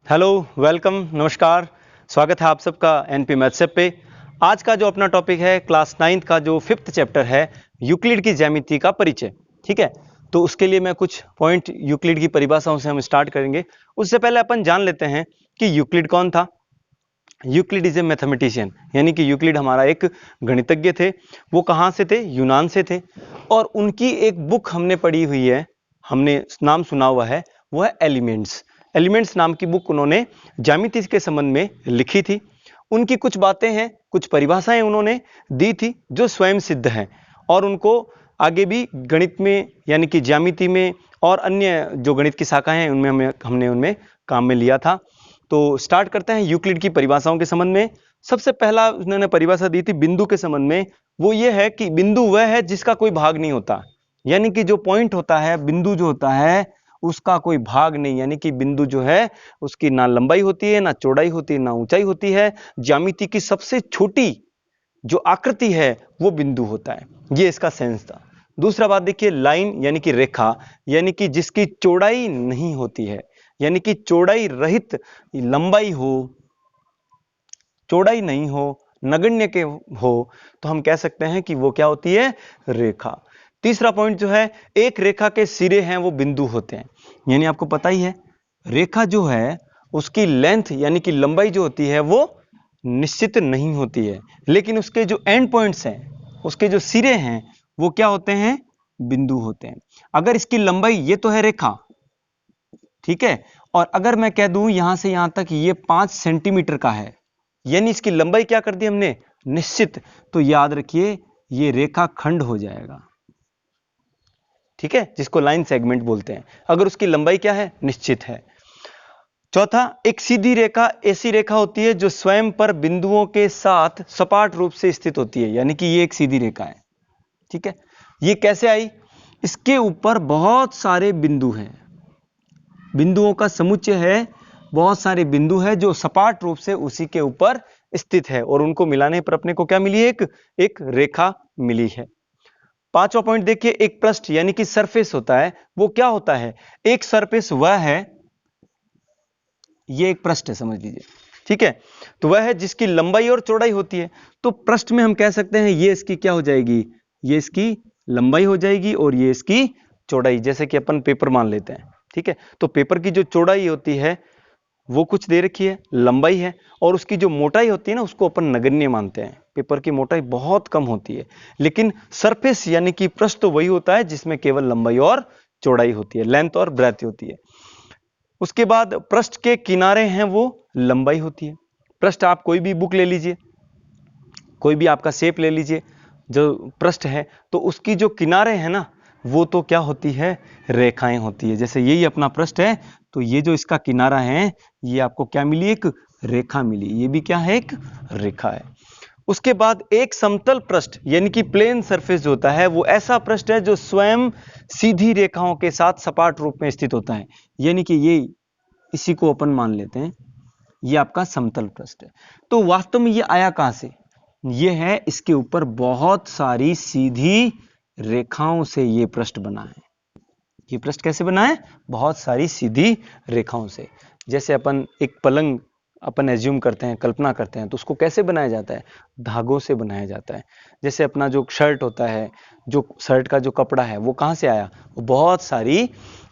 Hello, welcome, नमस्कार। स्वागत है आप सबका एनपी मैथ्स पे। आज का जो अपना टॉपिक है क्लास 9th का जो 5th चैप्टर है यूक्लिड की ज्यामिति का परिचय। ठीक है, तो उसके लिए मैं कुछ पॉइंट यूक्लिड की परिभाषाओं से हम स्टार्ट करेंगे। उससे पहले अपन जान लेते हैं कि यूक्लिड कौन था। यूक्लिड इज ए मैथमेटिशियन, यानी कि यूक्लिड हमारा एक गणितज्ञ थे। वो कहाँ से थे? यूनान से थे। और उनकी एक बुक हमने पढ़ी हुई है, हमने नाम सुना हुआ है, वो है एलिमेंट्स। एलिमेंट्स नाम की बुक उन्होंने ज्यामिति के संबंध में लिखी थी। उनकी कुछ बातें हैं, कुछ परिभाषाएं उन्होंने दी थी जो स्वयं सिद्ध हैं, और उनको आगे भी गणित में यानी कि ज्यामिति में और अन्य जो गणित की शाखाएं हैं उनमें हमने उनमें काम में लिया था। तो स्टार्ट करते हैं यूक्लिड की परिभाषाओं के संबंध में। सबसे पहला उन्होंने परिभाषा दी थी बिंदु के संबंध में। वो ये है कि बिंदु वह है जिसका कोई भाग नहीं होता, यानी कि जो पॉइंट होता है, बिंदु जो होता है उसका कोई भाग नहीं, यानी कि बिंदु जो है उसकी ना लंबाई होती है, ना चौड़ाई होती है, ना ऊंचाई होती है। ज्यामिति की सबसे छोटी जो आकृति है वो बिंदु होता है। ये इसका सेंस था। दूसरा बात देखिए, लाइन यानी कि रेखा, यानी कि जिसकी चौड़ाई नहीं होती है, यानी कि चौड़ाई रहित लंबाई हो, चौड़ाई नहीं हो, नगण्य के हो, तो हम कह सकते हैं कि वो क्या होती है? रेखा। तीसरा पॉइंट जो है, एक रेखा के सिरे हैं वो बिंदु होते हैं। यानी आपको पता ही है, रेखा जो है उसकी लेंथ यानी कि लंबाई जो होती है वो निश्चित नहीं होती है, लेकिन उसके जो एंड पॉइंट्स हैं, उसके जो सिरे हैं वो क्या होते हैं? बिंदु होते हैं। अगर इसकी लंबाई, ये तो है रेखा, ठीक है, और अगर मैं कह दूं यहां से यहां तक ये 5 सेंटीमीटर का है, यानी इसकी लंबाई क्या कर दी हमने? निश्चित। तो याद रखिए ये रेखा खंड हो जाएगा, ठीक है, जिसको लाइन सेगमेंट बोलते हैं, अगर उसकी लंबाई क्या है? निश्चित है। चौथा, एक सीधी रेखा ऐसी रेखा होती है जो स्वयं पर बिंदुओं के साथ सपाट रूप से स्थित होती है, यानी कि ये एक सीधी रेखा है। ठीक है, ये कैसे आई? इसके ऊपर बहुत सारे बिंदु हैं, बिंदुओं का समुच्चय है, बहुत सारे बिंदु है जो सपाट रूप से उसी के ऊपर स्थित है, और उनको मिलाने पर अपने को क्या मिली? एक रेखा मिली है। पांचवा पॉइंट देखिए, एक पृष्ठ यानी कि सरफेस होता है, वो क्या होता है? एक सरफेस वह है, ये एक पृष्ठ है समझ लीजिए, ठीक है, तो वह है जिसकी लंबाई और चौड़ाई होती है। तो पृष्ठ में हम कह सकते हैं ये इसकी क्या हो जाएगी? ये इसकी लंबाई हो जाएगी और ये इसकी चौड़ाई। जैसे कि अपन पेपर मान लेते हैं, ठीक है, तो पेपर की जो चौड़ाई होती है वो कुछ दे रखी है, लंबाई है, और उसकी जो मोटाई होती है ना उसको अपन नगण्य मानते हैं। पेपर की मोटाई बहुत कम होती है, लेकिन सरफेस यानी कि पृष्ठ तो वही होता है जिसमें केवल लंबाई और चौड़ाई होती है, लेंथ और ब्रेथ होती है। उसके बाद पृष्ठ के किनारे हैं वो लंबाई होती है। पृष्ठ आप कोई भी बुक ले लीजिए, कोई भी आपका शेप ले लीजिए, जो पृष्ठ है तो उसकी जो किनारे हैं ना वो तो क्या होती है? रेखाएं होती है। जैसे यही अपना पृष्ठ है, तो ये जो इसका किनारा है ये आपको क्या मिली? एक रेखा मिली। ये भी क्या है? एक रेखा है। उसके बाद एक समतल पृष्ठ यानी कि प्लेन सरफेस जो होता है वो ऐसा पृष्ठ है जो स्वयं सीधी रेखाओं के साथ सपाट रूप में स्थित होता है, यानी कि ये, इसी को अपन मान लेते हैं ये आपका समतल पृष्ठ है। तो वास्तव में ये आया कहां से? ये है इसके ऊपर बहुत सारी सीधी रेखाओं से ये पृष्ठ बना है। ये पृष्ठ कैसे बना है? बहुत सारी सीधी रेखाओं से। जैसे अपन एक पलंग अपन एज्यूम करते हैं, कल्पना करते हैं, तो उसको कैसे बनाया जाता है? धागों से बनाया जाता है। जैसे अपना जो शर्ट होता है, जो शर्ट का जो कपड़ा है वो कहां से आया? वो बहुत सारी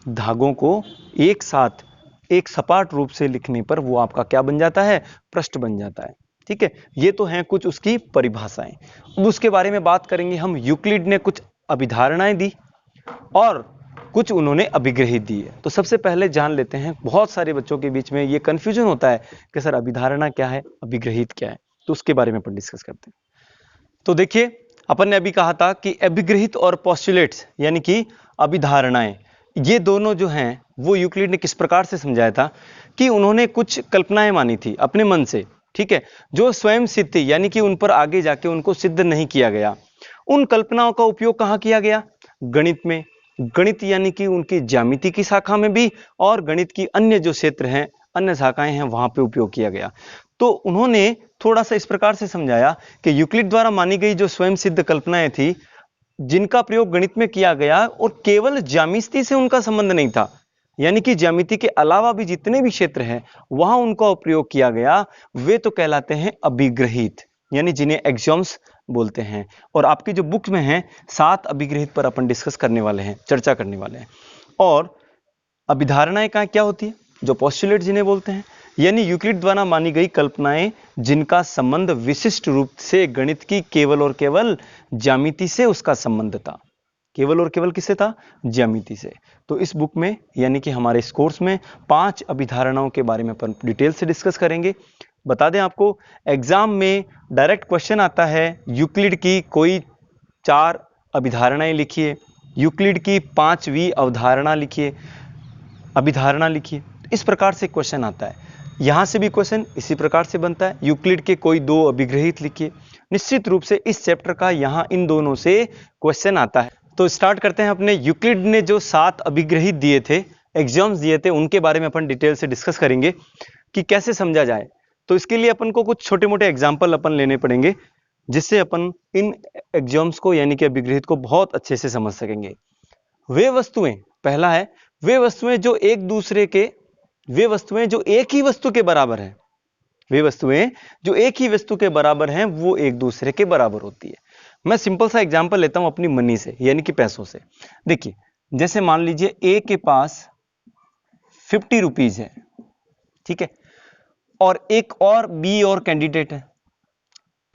धागों को एक साथ एक सपाट रूप से लिखने पर वो आपका क्या बन जाता है? पृष्ठ बन जाता है। ठीक है, ये तो हैं कुछ उसकी परिभाषाएं। अब उसके बारे में बात करेंगे हम। यूक्लिड ने कुछ अभिधारणाएं दी और कुछ उन्होंने अभिग्रहित दी है। तो सबसे पहले जान लेते हैं, बहुत सारे बच्चों के बीच में ये कंफ्यूजन होता है कि सर अभिधारणा क्या है, अभिग्रहित क्या है, तो उसके बारे में अपन डिस्कस करते हैं। तो देखिए, अपन ने अभी कहा था कि अभिग्रहित और पोस्टुलेट्स यानी कि अभिधारणाएं, ये दोनों जो हैं वो यूक्लिड ने किस प्रकार से समझाया था कि उन्होंने कुछ कल्पनाएं मानी थी अपने मन से, ठीक है, जो स्वयं सिद्ध थी, यानी कि उन पर आगे जाके उनको सिद्ध नहीं किया गया। उन कल्पनाओं का उपयोग कहाँ किया गया? गणित में। गणित यानी कि उनकी ज्यामिति की शाखा में भी, और गणित की अन्य जो क्षेत्र हैं, अन्य शाखाएं हैं, वहां पे उपयोग किया गया। तो उन्होंने थोड़ा सा इस प्रकार से समझाया कि यूक्लिड द्वारा मानी गई जो स्वयं सिद्ध कल्पनाएं थी, जिनका प्रयोग गणित में किया गया और केवल ज्यामिति से उनका संबंध नहीं था, यानी कि ज्यामिति के अलावा भी जितने भी क्षेत्र हैं वहां उनका प्रयोग किया गया, वे तो कहलाते हैं अभिग्रहित, यानी जिन्हें एक्सियोम्स बोलते हैं। और आपकी जो बुक में है 7 अभिग्रहित पर अपन डिस्कस करने वाले हैं, चर्चा करने वाले हैं। और अभिधारणाएं क्या होती है? जो पोस्टुलेट जिन्हें बोलते हैं, यानी यूक्लिड द्वारा मानी गई कल्पनाएं जिनका संबंध विशिष्ट रूप से गणित की केवल और केवल ज्यामिति से उसका संबंध था। केवल और केवल किससे था? ज्यामिति से। तो इस बुक में यानी कि हमारे इस कोर्स में 5 अभिधारणाओं के बारे में अपन डिटेल से डिस्कस करेंगे। बता दें आपको, एग्जाम में डायरेक्ट क्वेश्चन आता है, यूक्लिड की कोई 4 अभिधारणाएं लिखिए, यूक्लिड की 5वीं अवधारणा लिखिए, अभिधारणा लिखिए। इस प्रकार से क्वेश्चन आता है। यहां से भी क्वेश्चन इसी प्रकार से बनता है, यूक्लिड के कोई 2 अभिग्रहित लिखिए। निश्चित रूप से इस चैप्टर का यहां इन दोनों से क्वेश्चन आता है। तो स्टार्ट करते हैं। अपने यूक्लिड ने जो 7 अभिग्रहित दिए थे, एक्सियोम्स दिए थे, उनके बारे में अपन डिटेल से डिस्कस करेंगे कि कैसे समझा जाए। तो इसके लिए अपन को कुछ छोटे मोटे एग्जाम्पल अपन लेने पड़ेंगे, जिससे अपन इन एक्सियोम्स को यानी कि अभिग्रहित को बहुत अच्छे से समझ सकेंगे। वे वस्तुएं, पहला है वे वस्तुएं जो एक ही वस्तु के बराबर है। वे वस्तुएं जो एक ही वस्तु के बराबर हैं वो एक दूसरे के बराबर होती है। मैं सिंपल सा एग्जांपल लेता हूं अपनी मनी से, यानी कि पैसों से। देखिए, जैसे मान लीजिए ए के पास 50 रुपीज है, ठीक है, और एक और बी और कैंडिडेट है।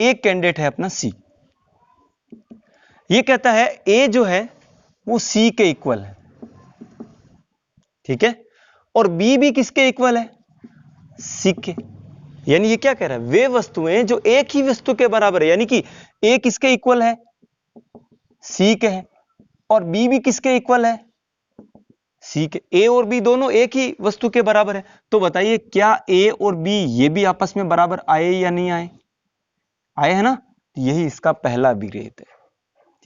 एक कैंडिडेट है अपना सी। ये कहता है ए जो है वो सी के इक्वल है, ठीक है, और बी भी किसके इक्वल है? सी के। यानी ये क्या कह रहा है? वे वस्तुएं जो एक ही वस्तु के बराबर है, यानी कि ए किसके इक्वल है? सी के है, और बी भी किसके इक्वल है? सी के। ए और बी दोनों एक ही वस्तु के बराबर है। तो बताइए, क्या ए और बी ये भी आपस में बराबर आए या नहीं आए? आए है ना? यही इसका पहला अभिग्रहित है,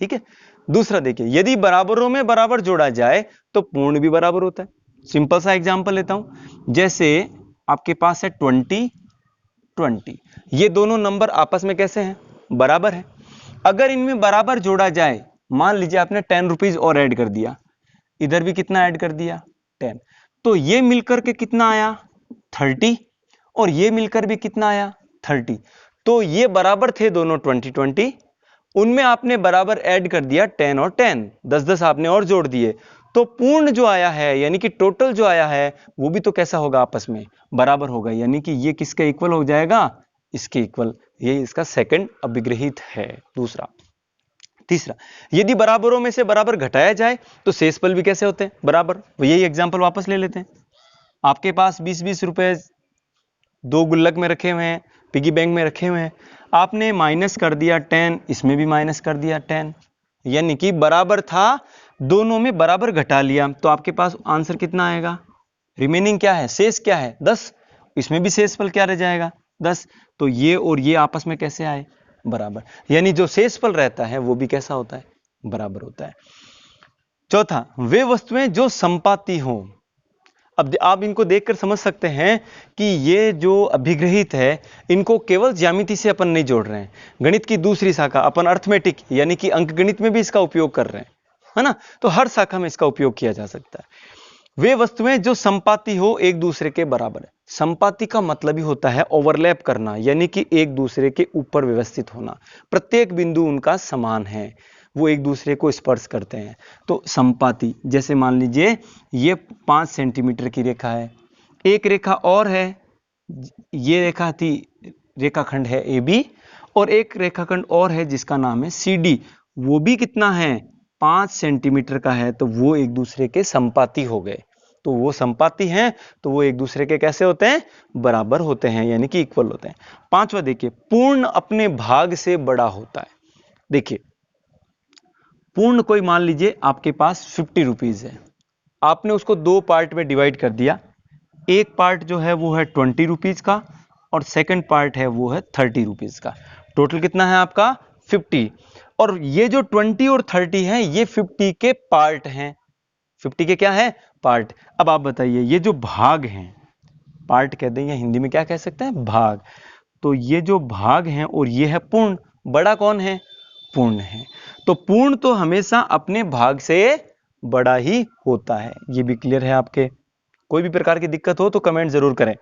ठीक है। दूसरा देखिए, यदि बराबरों में बराबर जोड़ा जाए तो पूर्ण भी बराबर होता है। सिंपल सा एग्जांपल लेता हूं, जैसे आपके पास है 20, ये दोनों नंबर आपस में कैसे हैं? बराबर है। अगर इनमें बराबर जोड़ा जाए, मान लीजिए आपने 10 रुपीज और ऐड कर दिया, इधर भी कितना ऐड कर दिया? 10, तो ये मिलकर के कितना आया? 30, और ये मिलकर भी कितना आया? 30। तो ये बराबर थे दोनों 20, उनमें आपने बराबर ऐड कर दिया 10 और 10, 10 आपने और जोड़ दिए, तो पूर्ण जो आया है यानी कि टोटल जो आया है वो भी तो कैसा होगा? आपस में बराबर होगा, यानी कि ये किसके इक्वल हो जाएगा? इसके इक्वल। ये इसका सेकंड अभिग्रहित है। दूसरा। तीसरा, यदि बराबरों में से बराबर घटाया जाए तो शेषफल भी कैसे होते हैं? बराबर। यही एग्जांपल वापस ले लेते हैं। आपके पास 20-20 रुपए 2 गुल्लक में रखे हुए हैं, पिगी बैंक में रखे हुए हैं, आपने माइनस कर दिया 10, इसमें भी माइनस कर दिया 10, यानी कि बराबर था, दोनों में बराबर घटा लिया, तो आपके पास आंसर कितना आएगा? रिमेनिंग क्या है? शेष क्या है? 10। इसमें भी शेषफल क्या रह जाएगा? 10। तो ये और ये आपस में कैसे आए? बराबर। यानी जो शेषफल रहता है वो भी कैसा होता है? बराबर होता है। चौथा, वे वस्तुएं जो संपाती हो। अब आप इनको देखकर समझ सकते हैं कि ये जो अभिग्रहित है, इनको केवल ज्यामिति से अपन नहीं जोड़ रहे हैं, गणित की दूसरी शाखा अपन अर्थमेटिक यानी कि अंकगणित में भी इसका उपयोग कर रहे हैं, है ना। तो हर शाखा में इसका उपयोग किया जा सकता है। वे वस्तुएं जो संपाती हो, एक दूसरे के बराबर है। संपाती का मतलब ही होता है ओवरलैप करना, यानी कि एक दूसरे के ऊपर व्यवस्थित होना, प्रत्येक बिंदु उनका समान है, वो एक दूसरे को स्पर्श करते हैं। तो संपाती, जैसे मान लीजिए ये 5 सेंटीमीटर की रेखा है, एक रेखा और है, ये रेखा थी, रेखाखंड है ए बी, और एक रेखाखंड और है जिसका नाम है सी डी, वो भी कितना है? 5 सेंटीमीटर का है, तो वो एक दूसरे के संपाती हो गए। तो वो संपाती हैं, तो वो एक दूसरे के कैसे होते हैं? बराबर होते हैं, यानी कि इक्वल होते हैं। पांचवा देखिए, पूर्ण अपने भाग से बड़ा होता है। देखिए, पूर्ण कोई मान लीजिए आपके पास 50 रुपीज है, आपने उसको 2 पार्ट में डिवाइड कर दिया। एक पार्ट जो है वो है 20 रुपीज का, और सेकंड पार्ट है वो है 30 रुपीज का। टोटल कितना है आपका? 50। और ये जो 20 और 30 है, ये 50 के पार्ट हैं। 50 के क्या है? पार्ट। अब आप बताइए, ये जो भाग हैं, पार्ट कह दें या हिंदी में क्या कह सकते हैं? भाग। तो ये जो भाग हैं और ये है पूर्ण, बड़ा कौन है? पूर्ण है। तो पूर्ण तो हमेशा अपने भाग से बड़ा ही होता है। ये भी क्लियर है आपके? कोई भी प्रकार की दिक्कत हो तो कमेंट जरूर करें।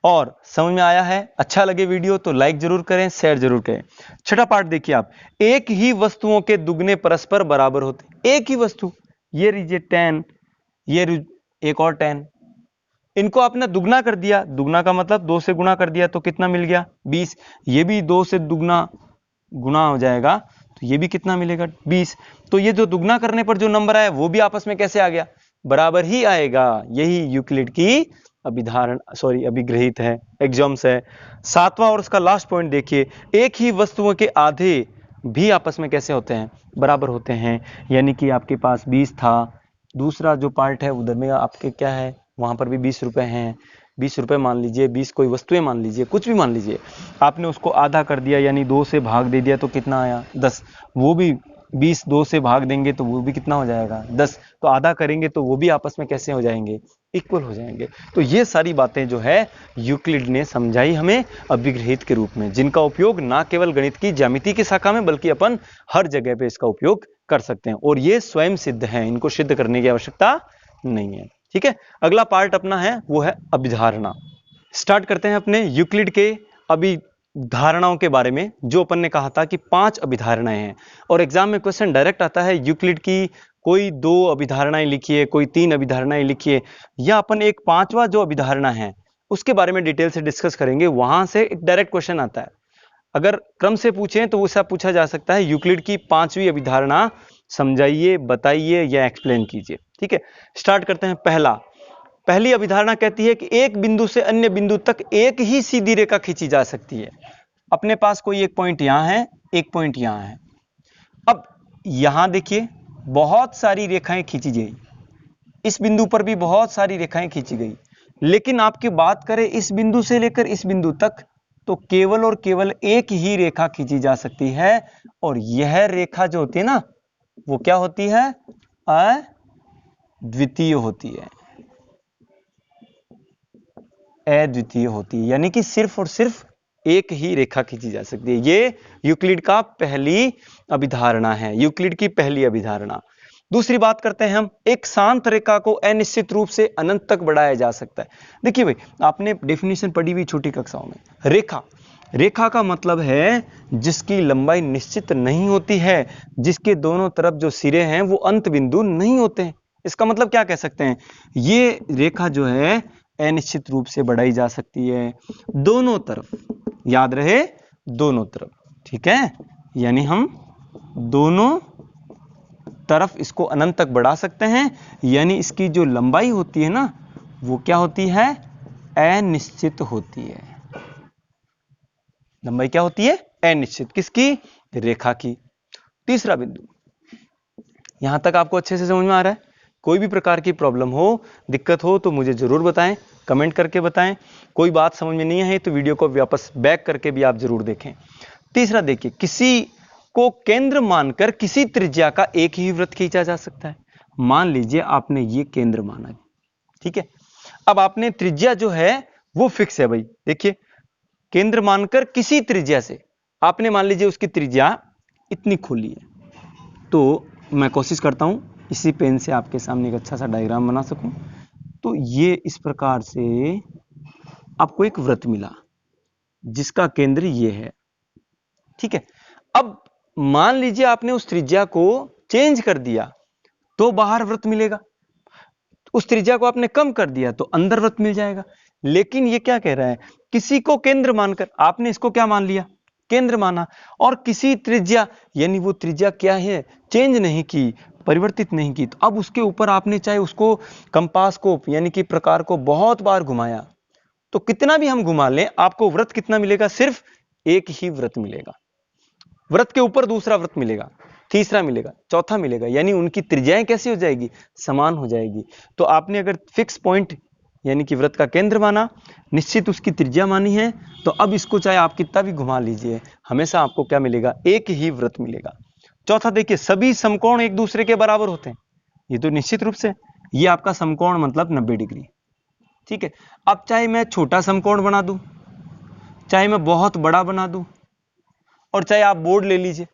और समझ में आया है, अच्छा लगे वीडियो तो लाइक जरूर करें, शेयर जरूर करें। छठा पार्ट देखिए आप, एक ही वस्तुओं के दुगने परस्पर बराबर होते। एक ही वस्तु, ये लीजिए 10, ये एक और 10, इनको आपने दुगना कर दिया, दुगना का मतलब 2 से गुणा कर दिया तो कितना मिल गया 20। ये भी 2 से दुगना गुणा हो जाएगा तो ये भी कितना मिलेगा 20। तो ये जो दुगना करने पर जो नंबर आया वो भी आपस में कैसे आ गया, बराबर ही आएगा। यही यूक्लिड की अभिग्रहित है, एग्जाम्स है। सातवां और उसका लास्ट पॉइंट देखिए, एक ही वस्तुओं के आधे भी आपस में कैसे होते हैं, बराबर होते हैं। यानी कि आपके पास 20 था, दूसरा जो पार्ट है उधर में आपके क्या है, वहां पर भी 20 रुपए हैं। 20 रुपए मान लीजिए, 20 कोई वस्तुएं मान लीजिए, कुछ भी मान लीजिए, आपने उसको आधा कर दिया यानी 2 से भाग दे दिया तो कितना आया 10। वो भी 20 2 से भाग देंगे तो वो भी कितना हो जाएगा 10। तो आधा करेंगे तो वो भी आपस में कैसे हो जाएंगे, इक्वल हो जाएंगे। तो ये सारी बातें जो है यूक्लिड ने समझाई हमें अभिग्रहित के रूप में, जिनका उपयोग ना केवल गणित की ज्यामिति की शाखा में बल्कि अपन हर जगह पे इसका उपयोग कर सकते हैं। और ये स्वयं सिद्ध है, इनको सिद्ध करने की आवश्यकता नहीं है। ठीक है, अगला पार्ट अपना है वो है अभिधारणा। स्टार्ट करते हैं अपने यूक्लिड के अभिधारणाओं के बारे में। जो अपन ने कहा था कि 5 अभिधारणाएं हैं, और एग्जाम में क्वेश्चन डायरेक्ट आता है यूक्लिड की कोई 2 अभिधारणाएं लिखिए, कोई 3 अभिधारणाएं लिखिए, या अपन एक 5वां जो अभिधारणा है उसके बारे में डिटेल से डिस्कस करेंगे। वहां से एक डायरेक्ट क्वेश्चन आता है, अगर क्रम से पूछें तो उससे पूछा जा सकता है यूक्लिड की 5वीं अभिधारणा समझाइए, बताइए या एक्सप्लेन कीजिए। ठीक है, स्टार्ट करते हैं। पहली अभिधारणा कहती है कि एक बिंदु से अन्य बिंदु तक एक ही सीधी रेखा खींची जा सकती है। अपने पास कोई एक पॉइंट यहां है, एक पॉइंट यहां है। अब यहां देखिए बहुत सारी रेखाएं खींची गई, इस बिंदु पर भी बहुत सारी रेखाएं खींची गई, लेकिन आपकी बात करें इस बिंदु से लेकर इस बिंदु तक तो केवल और केवल एक ही रेखा खींची जा सकती है। और यह रेखा जो होती है ना वो क्या होती है, अद्वितीय होती है, अद्वितीय होती है। यानी कि सिर्फ और सिर्फ एक ही रेखा खींची जा सकती है। ये यूक्लिड का पहली अभिधारणा है, यूक्लिड की पहली अभिधारणा। दूसरी बात करते हैं हम, एक शांत रेखा को अनिश्चित रूप से अनंत तक बढ़ाया जा सकता है। देखिए भाई, आपने डेफिनेशन पढ़ी हुई छोटी कक्षाओं में, रेखा का मतलब है जिसकी लंबाई निश्चित नहीं होती है, जिसके दोनों तरफ जो सिरे हैं वो अंत बिंदु नहीं होते हैं। इसका मतलब क्या कह सकते हैं, ये रेखा जो है अनिश्चित रूप से बढ़ाई जा सकती है दोनों तरफ, याद रहे दोनों तरफ। ठीक है, यानी हम दोनों तरफ इसको अनंत तक बढ़ा सकते हैं। यानी इसकी जो लंबाई होती है ना वो क्या होती है, अनिश्चित होती है। लंबाई क्या होती है, अनिश्चित, किसकी, रेखा की। तीसरा बिंदु, यहां तक आपको अच्छे से समझ में आ रहा है? कोई भी प्रकार की प्रॉब्लम हो, दिक्कत हो तो मुझे जरूर बताएं, कमेंट करके बताएं। कोई बात समझ में नहीं है तो वीडियो को वापस बैक करके भी आप जरूर देखें। तीसरा देखिए, किसी को केंद्र मानकर किसी त्रिज्या का एक ही वृत्त खींचा जा सकता है। मान लीजिए आपने ये केंद्र माना, ठीक है, अब आपने त्रिज्या जो है वो फिक्स है भाई। देखिए, केंद्र मानकर किसी त्रिज्या से आपने मान लीजिए उसकी त्रिज्या इतनी खोली है, तो मैं कोशिश करता हूं इसी पेन से आपके सामने एक अच्छा सा डायग्राम बना सकूं। तो ये इस प्रकार से आपको एक वृत्त मिला जिसका केंद्र ये है। ठीक है, अब मान लीजिए आपने उस त्रिज्या को चेंज कर दिया तो बाहर वृत्त मिलेगा, उस त्रिज्या को आपने कम कर दिया तो अंदर वृत्त मिल जाएगा। लेकिन ये क्या कह रहा है, किसी को केंद्र मानकर, आपने इसको क्या मान लिया, केंद्र माना, और किसी त्रिज्या, यानी वो त्रिज्या क्या है, चेंज नहीं की, परिवर्तित नहीं की, तो अब उसके ऊपर आपने चाहे उसको कंपास को यानी कि प्रकार को बहुत बार घुमाया तो कितना भी हम घुमा लें आपको वृत्त कितना मिलेगा, सिर्फ एक ही वृत्त मिलेगा। वृत्त के ऊपर दूसरा वृत्त मिलेगा, तीसरा मिलेगा, चौथा मिलेगा, यानी उनकी त्रिज्याएं कैसी हो जाएगी, समान हो जाएगी। तो आपने अगर फिक्स पॉइंट यानी कि वृत्त का केंद्र माना, निश्चित उसकी त्रिज्या मानी है, तो अब इसको चाहे आप कितना भी घुमा लीजिए हमेशा आपको क्या मिलेगा, एक ही वृत्त मिलेगा। चौथा देखिए, सभी समकोण एक दूसरे के बराबर होते हैं। ये तो निश्चित रूप से, ये आपका समकोण मतलब 90 डिग्री। ठीक है, अब चाहे मैं छोटा समकोण बना दूं, चाहे मैं बहुत बड़ा बना दूं, और चाहे आप बोर्ड ले लीजिए,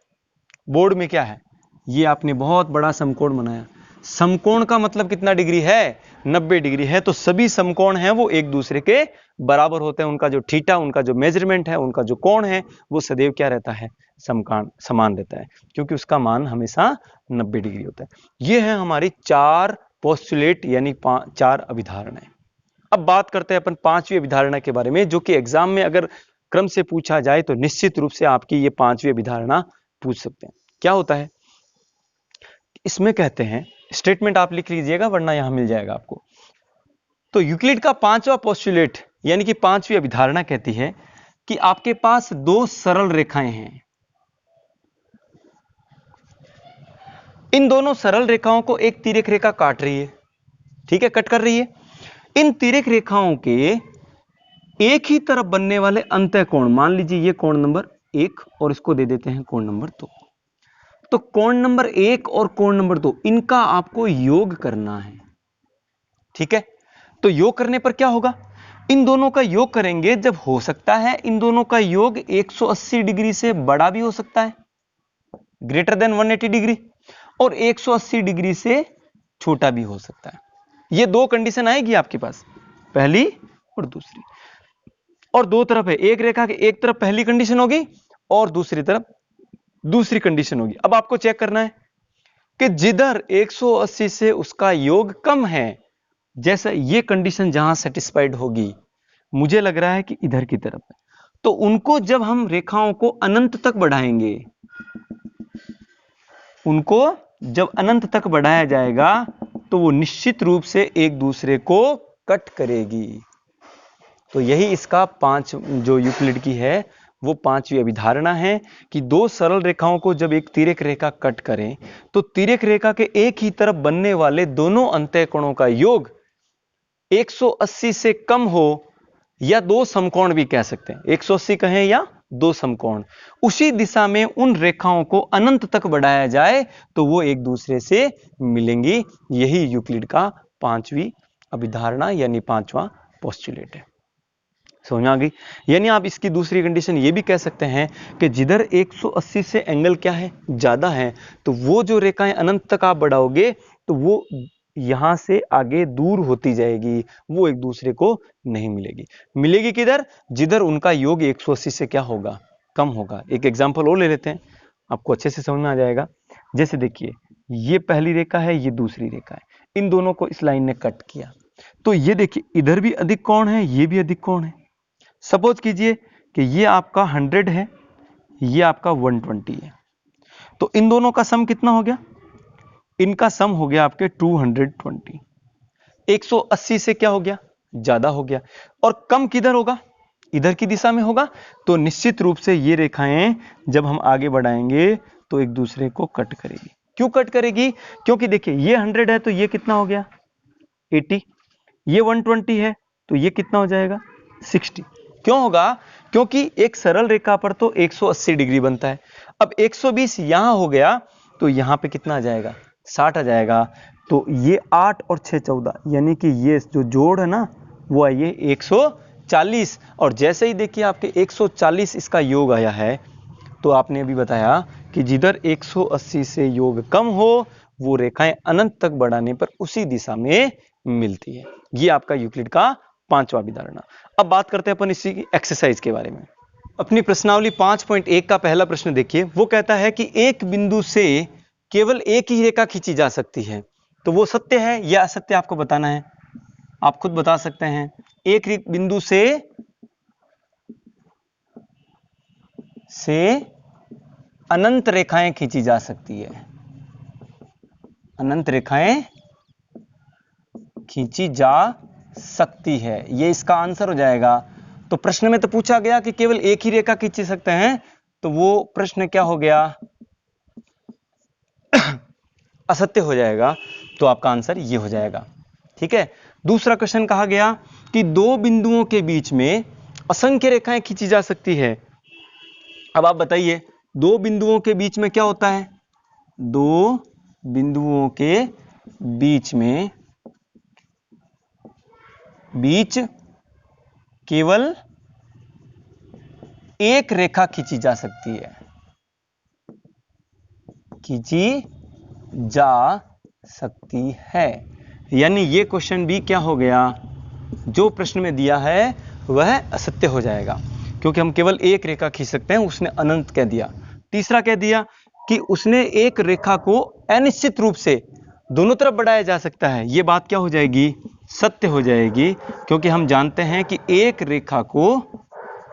बोर्ड में क्या है, ये आपने बहुत बड़ा समकोण बनाया, समकोण का मतलब कितना डिग्री है? 90 डिग्री है। तो सभी समकोण हैं वो एक दूसरे के बराबर होते हैं। उनका जो थीटा, उनका जो मेजरमेंट है, उनका जो कोण है, वो सदैव क्या रहता है? समान रहता है, क्योंकि उसका मान हमेशा 90 डिग्री होता है। ये है हमारी 4 पोस्टुलेट यानी 4 अभिधारणाएं। अब बात करते हैं अपन 5वीं अभिधारणा के बारे में, जो कि एग्जाम में अगर क्रम से पूछा जाए तो निश्चित रूप से आपकी ये 5वीं अभिधारणा पूछ सकते हैं। क्या होता है इसमें? कहते हैं, स्टेटमेंट आप लिख लीजिएगा वरना यहां मिल जाएगा आपको। तो यूक्लिड का 5वां पोस्टुलेट यानी कि 5वीं अभिधारणा कहती है कि आपके पास 2 सरल रेखाएं हैं। इन दोनों सरल रेखाओं को एक तिर्यक रेखा काट रही है, ठीक है, कट कर रही है। इन तिर्यक रेखाओं के एक ही तरफ बनने वाले अंतः कोण, मान लीजिए ये कोण नंबर 1 और इसको दे देते हैं कोण नंबर 2। तो कोण नंबर 1 और कोण नंबर 2 इनका आपको योग करना है, ठीक है। तो योग करने पर क्या होगा? इन दोनों का योग करेंगे जब हो सकता है इन दोनों का योग 180 डिग्री से बड़ा भी हो सकता है, ग्रेटर देन 180 डिग्री, और 180 डिग्री से छोटा भी हो सकता है। ये 2 कंडीशन आएगी आपके पास, पहली और दूसरी। और 2 तरफ है, एक रेखा के एक तरफ पहली कंडीशन होगी और दूसरी तरफ दूसरी कंडीशन होगी। अब आपको चेक करना है कि जिधर 180 से उसका योग कम है, जैसा ये कंडीशन जहां सेटिस्फाइड होगी, मुझे लग रहा है कि इधर की तरफ है, तो उनको जब हम रेखाओं को अनंत तक बढ़ाएंगे, उनको जब अनंत तक बढ़ाया जाएगा तो वो निश्चित रूप से एक दूसरे को कट करेगी। तो यही इसका जो यूक्लिड की है वो 5वीं अभिधारणा है कि 2 सरल रेखाओं को जब एक तिर्यक रेखा कट करें तो तिर्यक रेखा के एक ही तरफ बनने वाले दोनों अंतःकोणों का योग 180 से कम हो, या 2 समकोण भी कह सकते हैं, 180 कहें या 2 समकोण, उसी दिशा में उन रेखाओं को अनंत तक बढ़ाया जाए तो वो एक दूसरे से मिलेंगी। यही यूक्लिड का 5वीं अभिधारणा यानी 5वां पोस्टुलेट है। समझ में आ गई? यानी आप इसकी दूसरी कंडीशन ये भी कह सकते हैं कि जिधर 180 से एंगल क्या है? ज्यादा है, तो वो जो रेखाएं अनंत तक आप बढ़ाओगे तो वो यहां से आगे दूर होती जाएगी, वो एक दूसरे को नहीं मिलेगी। मिलेगी किधर? जिधर उनका योग 180 से क्या होगा? कम होगा। एक एग्जाम्पल और ले लेते हैं, आपको अच्छे से समझ में आ जाएगा। जैसे देखिए, ये पहली रेखा है, ये दूसरी रेखा है, इन दोनों को इस लाइन ने कट किया, तो ये देखिए इधर भी अधिक कोण है, ये भी अधिक कोण है। सपोज कीजिए कि ये आपका 100 है, ये आपका 120 है, तो इन दोनों का सम कितना हो गया? इनका सम हो गया आपके 220। 180 से क्या हो गया? ज्यादा हो गया। और कम किधर होगा? इधर की दिशा में होगा। तो निश्चित रूप से ये रेखाएं जब हम आगे बढ़ाएंगे तो एक दूसरे को कट करेगी। क्यों कट करेगी? क्योंकि देखिए ये 100 है तो ये कितना हो गया? 80। ये 120 है तो ये कितना हो जाएगा? 60। क्यों होगा? क्योंकि एक सरल रेखा पर तो 180 डिग्री बनता है। अब 120 यहां हो गया तो यहां पे कितना आ जाएगा? 60 आ जाएगा। तो ये 8 और 6 14, यानी कि ये जो जोड़ है ना वो है ये 140। और जैसे ही देखिए आपके 140 इसका योग आया है, तो आपने अभी बताया कि जिधर 180 से योग कम हो वो रेखाएं अनंत तक बढ़ाने पर उसी दिशा में मिलती है। ये आपका यूक्लिड का 5वां अभिधारणा। अब बात करते हैं अपन इसी की एक्सरसाइज के बारे में। अपनी प्रश्नावली 5.1 का पहला प्रश्न देखिए, वो कहता है कि एक बिंदु से केवल एक ही रेखा खींची जा सकती है, तो वो सत्य है या असत्य आपको बताना है। आप खुद बता सकते हैं। एक बिंदु से अनंत रेखाएं खींची जा सकती है, अनंत रेखाएं खींची जा सकती है, ये इसका आंसर हो जाएगा। तो प्रश्न में तो पूछा गया कि केवल एक ही रेखा खींची सकते हैं, तो वो प्रश्न क्या हो गया? असत्य हो जाएगा। तो आपका आंसर ये हो जाएगा, ठीक है। दूसरा क्वेश्चन कहा गया कि 2 बिंदुओं के बीच में असंख्य रेखाएं खींची जा सकती है। अब आप बताइए 2 बिंदुओं के बीच में क्या होता है? 2 बिंदुओं के बीच केवल एक रेखा खींची जा सकती है, खींची जा सकती है। यानी ये क्वेश्चन भी क्या हो गया, जो प्रश्न में दिया है वह असत्य हो जाएगा, क्योंकि हम केवल एक रेखा खींच सकते हैं, उसने अनंत कह दिया। तीसरा कह दिया कि उसने एक रेखा को अनिश्चित रूप से दोनों तरफ बढ़ाया जा सकता है, ये बात क्या हो जाएगी, सत्य हो जाएगी, क्योंकि हम जानते हैं कि एक रेखा को,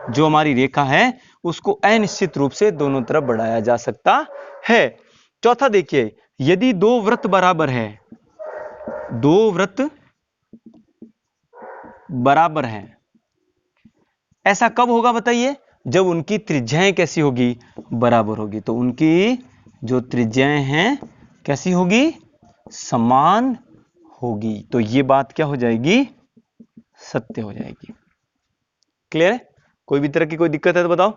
जो हमारी रेखा है, उसको अनिश्चित रूप से दोनों तरफ बढ़ाया जा सकता है। चौथा देखिए, यदि दो वृत्त बराबर है, दो वृत्त बराबर हैं, ऐसा कब होगा बताइए, जब उनकी त्रिज्याएं कैसी होगी, बराबर होगी। तो उनकी जो त्रिज्याएं हैं कैसी होगी, समान होगी। तो ये बात क्या हो जाएगी, सत्य हो जाएगी। क्लियर है? कोई भी तरह की कोई दिक्कत है तो बताओ।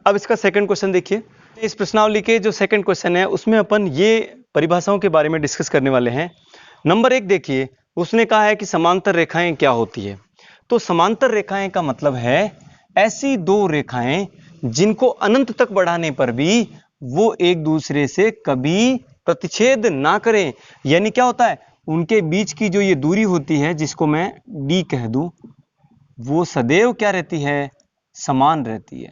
अब इसका सेकंड क्वेश्चन देखिए। इस प्रश्नावली के जो सेकंड क्वेश्चन है उसमें अपन ये परिभाषाओं के बारे में डिस्कस करने वाले हैं। नंबर 1 देखिए, उसने कहा है कि समांतर रेखाएं क्या होती है। तो समांतर रेखाएं का मतलब है ऐसी दो रेखाएं जिनको अनंत तक बढ़ाने पर भी वो एक दूसरे से कभी प्रतिच्छेद ना करें। यानी क्या होता है, उनके बीच की जो ये दूरी होती है, जिसको मैं d कह दूं, वो सदैव क्या रहती है, समान रहती है।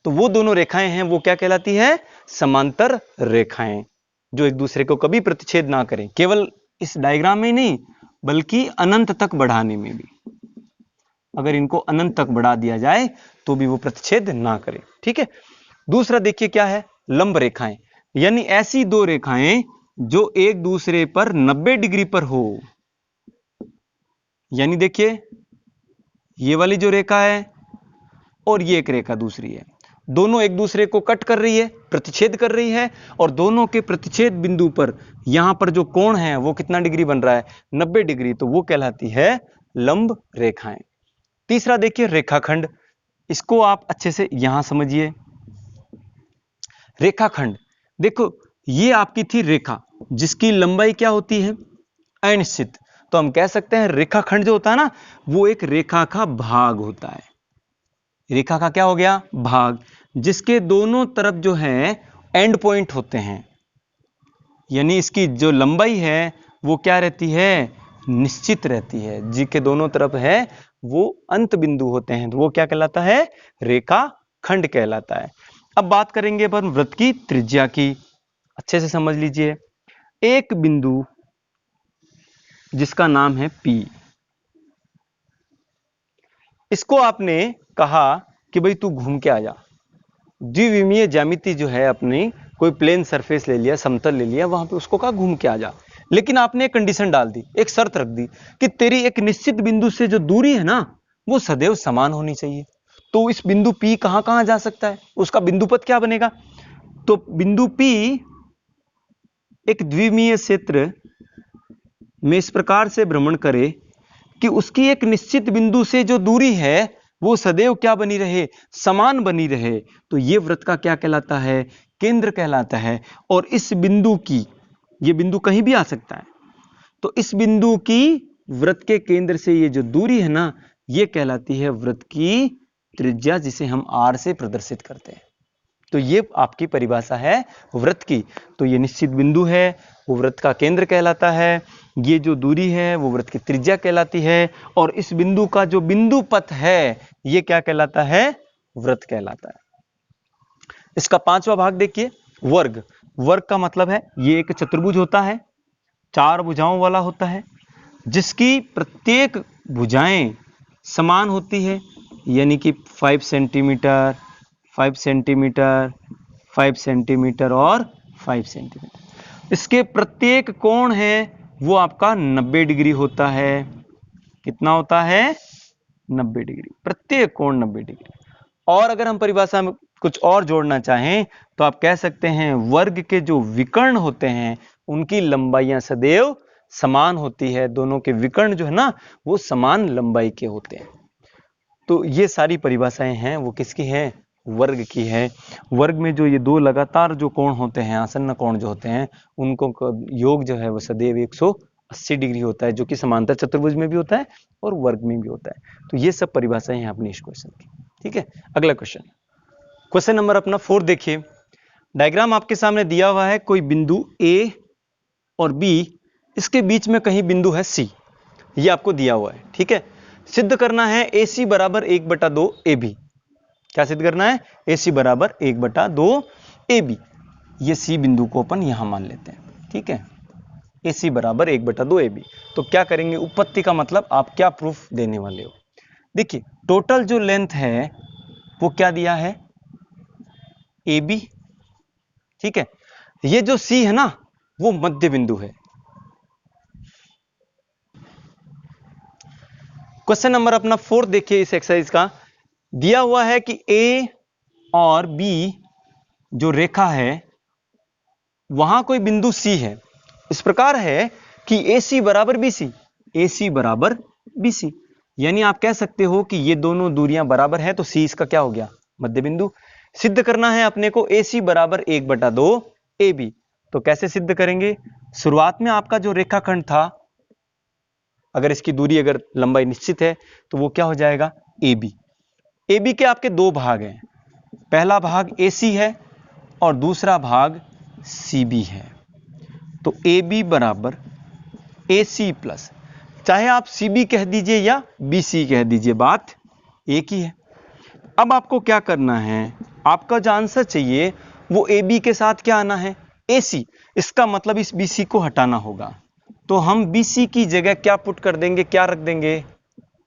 तो वो दोनों रेखाएं हैं, वो क्या कहलाती है, समांतर रेखाएं, जो एक दूसरे को कभी प्रतिच्छेद ना करें। केवल इस डायग्राम में नहीं, बल्कि अनंत तक बढ़ाने में भी, अगर इनको अनंत तक बढ़ा दिया जाए तो भी वो प्रतिच्छेद ना करें। ठीक है। दूसरा देखिए क्या है, लंब रेखाएं, यानी ऐसी दो रेखाएं जो एक दूसरे पर 90 डिग्री पर हो। यानी देखिए, ये वाली जो रेखा है और ये एक रेखा दूसरी है, दोनों एक दूसरे को कट कर रही है, प्रतिच्छेद कर रही है, और दोनों के प्रतिच्छेद बिंदु पर यहां पर जो कोण है वो कितना डिग्री बन रहा है, 90 डिग्री। तो वो कहलाती है लंब रेखाएं। तीसरा देखिए रेखाखंड, इसको आप अच्छे से यहां समझिए। रेखाखंड देखो, ये आपकी थी रेखा जिसकी लंबाई क्या होती है, अनिश्चित। तो हम कह सकते हैं रेखाखंड जो होता है ना, वो एक रेखा का भाग होता है। रेखा का क्या हो गया, भाग, जिसके दोनों तरफ जो है एंड पॉइंट होते हैं। यानी इसकी जो लंबाई है वो क्या रहती है, निश्चित रहती है, जिसके दोनों तरफ है वो अंत बिंदु होते हैं। तो वो क्या कहलाता है, रेखा खंड कहलाता है। अब बात करेंगे अपन वृत्त की त्रिज्या की। अच्छे से समझ लीजिए, एक बिंदु जिसका नाम है P, इसको आपने कहा कि भाई तू घूम के आ जा। द्विविमीय ज्यामिति जो है अपनी, कोई प्लेन सरफेस ले लिया, समतल ले लिया, वहां पे उसको कहा घूम के आ जा। लेकिन आपने एक कंडीशन डाल दी, एक शर्त रख दी कि तेरी एक निश्चित बिंदु से जो दूरी है ना, वो सदैव समान होनी चाहिए। तो इस बिंदु P कहां कहां जा सकता है, उसका बिंदुपथ क्या बनेगा। तो बिंदु P एक द्विविमीय क्षेत्र में इस प्रकार से भ्रमण करे कि उसकी एक निश्चित बिंदु से जो दूरी है वो सदैव क्या बनी रहे, समान बनी रहे। तो ये वृत्त का क्या कहलाता है, केंद्र कहलाता है। और इस बिंदु की, ये बिंदु कहीं भी आ सकता है, तो इस बिंदु की वृत्त के केंद्र से ये जो दूरी है ना, ये कहलाती है वृत्त की त्रिज्या, जिसे हम r से प्रदर्शित करते हैं। तो ये आपकी परिभाषा है वृत्त की। तो ये निश्चित बिंदु है, वो वृत्त का केंद्र कहलाता है, ये जो दूरी है वो वृत्त की त्रिज्या कहलाती है, और इस बिंदु का जो बिंदु पथ है ये क्या कहलाता है, वृत्त कहलाता है। इसका पांचवा भाग देखिए, वर्ग। वर्ग का मतलब है ये एक चतुर्भुज होता है, चार भुजाओं वाला होता है, जिसकी प्रत्येक भुजाएं समान होती है। यानी कि 5 सेंटीमीटर, 5 सेंटीमीटर, 5 सेंटीमीटर और 5 सेंटीमीटर। इसके प्रत्येक कोण है वो आपका 90 डिग्री होता है। कितना होता है, 90 डिग्री, प्रत्येक कोण 90 डिग्री। और अगर हम परिभाषा में कुछ और जोड़ना चाहें तो आप कह सकते हैं वर्ग के जो विकर्ण होते हैं उनकी लंबाइयां सदैव समान होती है। दोनों के विकर्ण जो है ना, वो समान लंबाई के होते हैं। तो ये सारी परिभाषाएं हैं वो किसकी हैं, वर्ग की है। वर्ग में जो ये दो लगातार जो कोण होते हैं, आसन्न कोण जो होते हैं, उनको योग जो है वो सदैव 180 डिग्री होता है, जो कि समांतर चतुर्भुज में भी होता है और वर्ग में भी होता है। तो ये सब परिभाषाएं हैं अपनी इस क्वेश्चन की। ठीक है। अगला क्वेश्चन, क्वेश्चन नंबर अपना 4 देखिए। डायग्राम आपके सामने दिया हुआ है, कोई बिंदु ए और बी, इसके बीच में कहीं बिंदु है सी, ये आपको दिया हुआ है। ठीक है, सिद्ध करना है ए सी बराबर 1/2 ए बी। क्या सिद्ध करना है? ए सी बराबर 1/2 ए बी। ये सी बिंदु को अपन यहां मान लेते हैं। ठीक है, ए सी बराबर 1/2 ए बी। तो क्या करेंगे, उपपत्ति का मतलब आप क्या प्रूफ देने वाले हो। देखिए टोटल जो लेंथ है वो क्या दिया है, ए बी। ठीक है, ये जो सी है ना वो मध्य बिंदु है। क्वेश्चन नंबर अपना 4 देखिए, इस एक्सरसाइज का दिया हुआ है कि ए और बी जो रेखा है वहां कोई बिंदु सी है। इस प्रकार है कि ए सी बराबर बी सी, ए सी बराबर बी सी, यानी आप कह सकते हो कि ये दोनों दूरियां बराबर है, तो सी इसका क्या हो गया, मध्य बिंदु। सिद्ध करना है अपने को ए सी बराबर 1/2 ए बी। तो कैसे सिद्ध करेंगे, शुरुआत में आपका जो रेखाखंड था, अगर इसकी दूरी अगर लंबाई निश्चित है तो वो क्या हो जाएगा, ए बी। ए बी के आपके दो भाग हैं, पहला भाग ए सी है और दूसरा भाग सी बी है। तो ए बी बराबर ए सी प्लस, चाहे आप सी बी कह दीजिए या बी सी कह दीजिए, बात एक ही है। अब आपको क्या करना है, आपका जो आंसर चाहिए वो ए बी के साथ क्या आना है, ए सी। इसका मतलब इस बी सी को हटाना होगा, तो हम बी सी की जगह क्या पुट कर देंगे, क्या रख देंगे,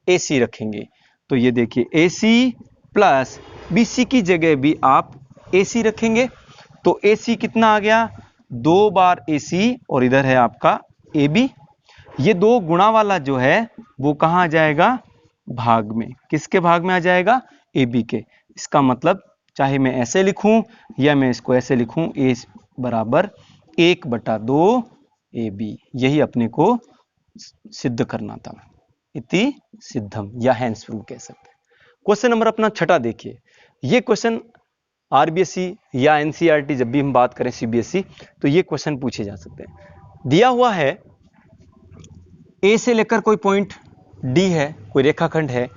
ए सी रखेंगे। तो ये देखिए ए सी प्लस बी सी की जगह भी आप ए सी रखेंगे। तो ए सी कितना आ गया, 2 बार ए सी, और इधर है आपका ए बी। ये दो गुणा वाला जो है वो कहां आ जाएगा, भाग में। किसके भाग में आ जाएगा, ए बी के। इसका मतलब चाहे मैं ऐसे लिखूं या मैं इसको ऐसे लिखूं, ए बराबर 1/2 ए बी, यही अपने को सिद्ध करना था। इति सिद्धम या हैंस प्रूव कह सकते हैं। क्वेश्चन नंबर अपना 6 देखिए। ये क्वेश्चन आरबीएसई या एनसीईआरटी, जब भी हम बात करें सीबीएसई, तो ये क्वेश्चन पूछे जा सकते हैं। दिया हुआ है ए से लेकर कोई पॉइंट डी है, कोई रेखाखंड है,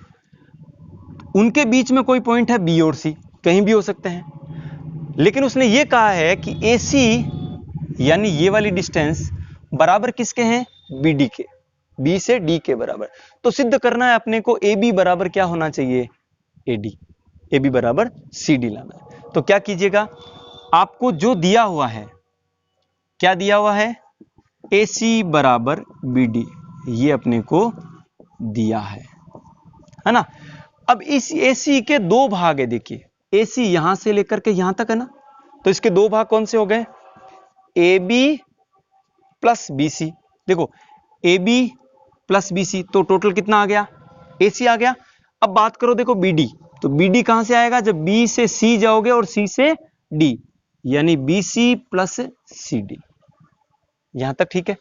उनके बीच में कोई पॉइंट है बी और सी, कहीं भी हो सकते हैं। लेकिन उसने ये कहा है कि ए सी यानी ये वाली डिस्टेंस बराबर किसके हैं, बी डी के, बी से डी के बराबर। तो सिद्ध करना है अपने को ए बी बराबर क्या होना चाहिए, ए डी, ए बी बराबर सी डी लाना है। तो क्या कीजिएगा, आपको जो दिया हुआ है, क्या दिया हुआ है, ए सी बराबर बी डी, ये अपने को दिया है ना। अब इस ए सी के दो भाग है, देखिए ए सी यहां से लेकर के यहां तक है ना, तो इसके दो भाग कौन से हो गए, A B plus B C. देखो A B plus B C, तो टोटल कितना आ गया, ए सी आ गया। अब बात करो देखो बी डी, तो बी डी कहां से आएगा, जब बी से सी जाओगे और सी से डी, यानी B C plus C D. यहां तक ठीक है।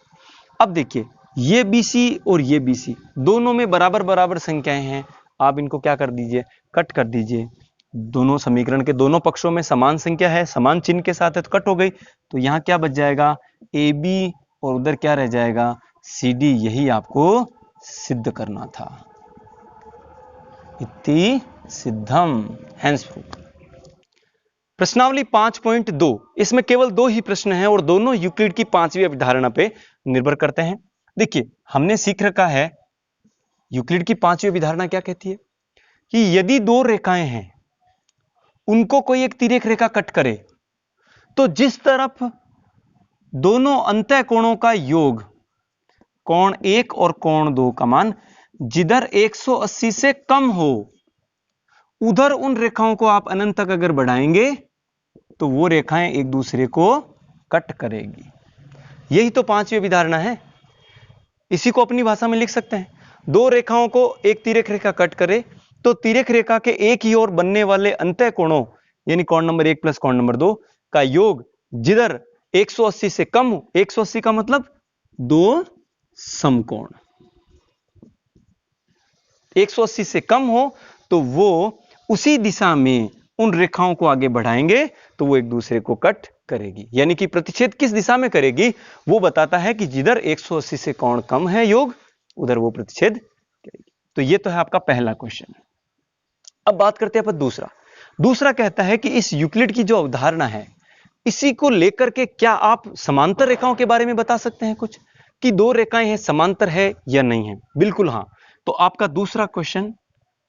अब देखिए ये बी सी और ये बी सी दोनों में बराबर बराबर संख्याएं हैं, आप इनको क्या कर दीजिए, कट कर दीजिए। दोनों समीकरण के दोनों पक्षों में समान संख्या है, समान चिन्ह के साथ है, तो कट हो गई। तो यहां क्या बच जाएगा, ए बी, और उधर क्या रह जाएगा, सी डी। यही आपको सिद्ध करना था। इति सिद्धम, हैंस प्रूफ। प्रश्नावली 5.2, इसमें केवल 2 ही प्रश्न हैं और दोनों यूक्लिड की 5वीं अवधारणा पे निर्भर करते हैं। देखिए हमने सीख रखा है, यूक्लिड की 5वीं अवधारणा क्या कहती है कि यदि दो रेखाएं हैं, उनको कोई एक तिर्यक रेखा कट करे, तो जिस तरफ दोनों अंतः कोणों का योग, कोण 1 और कोण 2 का मान जिधर 180 से कम हो, उधर उन रेखाओं को आप अनंत तक अगर बढ़ाएंगे तो वो रेखाएं एक दूसरे को कट करेगी। यही तो 5वीं अवधारणा है। इसी को अपनी भाषा में लिख सकते हैं, दो रेखाओं को एक तिर्यक रेखा कट करे तो तिर्यक रेखा के एक ही ओर बनने वाले अंतः कोणों, यानी कोण नंबर 1 प्लस कोण नंबर 2 का योग जिधर 180 से कम हो, 180 का मतलब दो समकोण, 180 से कम हो तो वो उसी दिशा में उन रेखाओं को आगे बढ़ाएंगे तो वो एक दूसरे को कट करेगी। यानी कि प्रतिच्छेद किस दिशा में करेगी वो बताता है कि जिधर 180 से कोण कम है योग, उधर वो प्रतिच्छेद करेगी। तो ये तो है आपका पहला क्वेश्चन। अब बात करते हैं अपन दूसरा। दूसरा कहता है कि इस यूक्लिड की जो अवधारणा है इसी को लेकर के क्या आप समांतर रेखाओं के बारे में बता सकते हैं कुछ, कि दो रेखाएं हैं, समांतर है या नहीं है? बिल्कुल हाँ। तो आपका दूसरा क्वेश्चन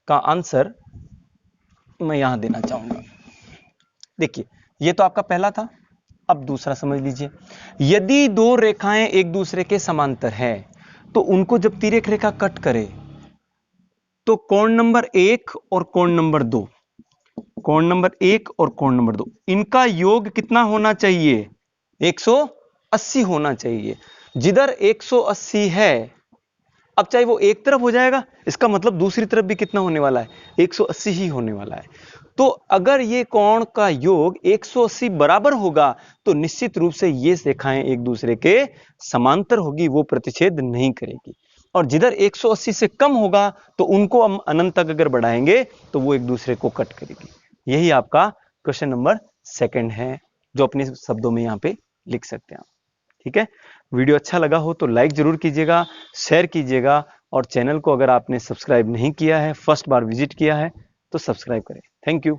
का आंसर मैं यहां देना चाहूंगा। देखिए, ये तो आपका पहला था, अब दूसरा समझ लीजिए। यदि दो रेखाएं एक दूसरे के समांतर है तो उनको जब तिर्यक रेखा कट करे तो कोण नंबर 1 और कोण नंबर 2, कोण नंबर 1 और कोण नंबर 2, इनका योग कितना होना चाहिए? 180 होना चाहिए। जिधर 180 है, अब चाहे वो एक तरफ हो जाएगा, इसका मतलब दूसरी तरफ भी कितना होने वाला है? 180 ही होने वाला है। तो अगर ये कोण का योग 180 बराबर होगा तो निश्चित रूप से ये रेखाएं एक दूसरे के समांतर होगी, वो प्रतिच्छेद नहीं करेगी। और जिधर 180 से कम होगा तो उनको हम अनंत तक अगर बढ़ाएंगे तो वो एक दूसरे को कट करेगी। यही आपका क्वेश्चन नंबर 2 है, जो अपने शब्दों में यहाँ पे लिख सकते हैं आप। ठीक है, वीडियो अच्छा लगा हो तो लाइक जरूर कीजिएगा, शेयर कीजिएगा, और चैनल को अगर आपने सब्सक्राइब नहीं किया है, फर्स्ट बार विजिट किया है तो सब्सक्राइब करें। Thank you.